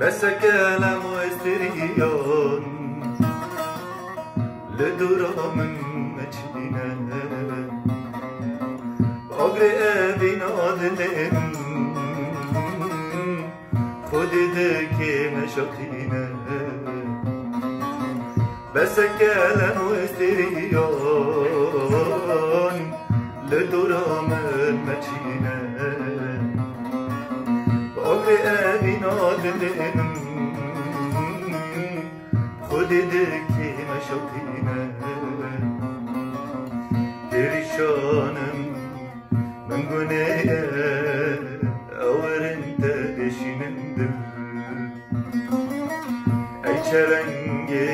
بس كلام واستريون لدورا من مجدنا بأقري أبي نادلين خود دكي مشاقينا بس كلام واستريون لدورا من مجدنا بأقري أبي نادلين خود دكي مشاقينا perişanım ben güneye avarında deşinimdir ay çerengi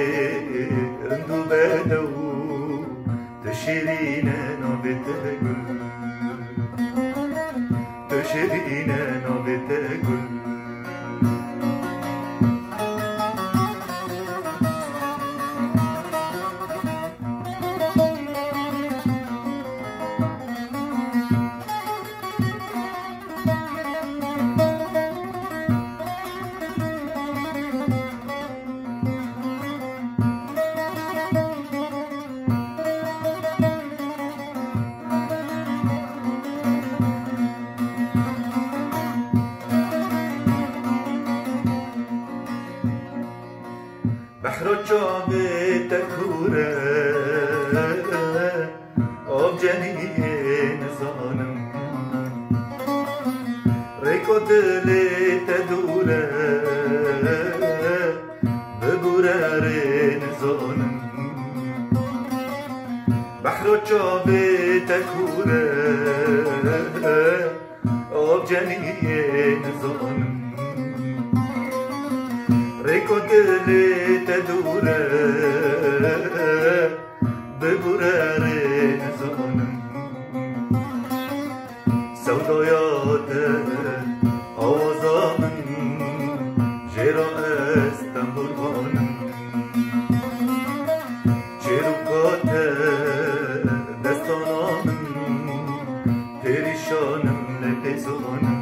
öndu bedev teşirine nabete gül teşirine nabete gül بحر جامه تکوره آب جنیه نزانم ریکو دل تدوره ببوره ری نزانم بحر جامه تکوره آب جنیه نزانم ریکو دل تدوره ببوره ری نزانم سودایات آوازامن جرا استنبول خانم چروکات دستانامن پریشانم نپیزانم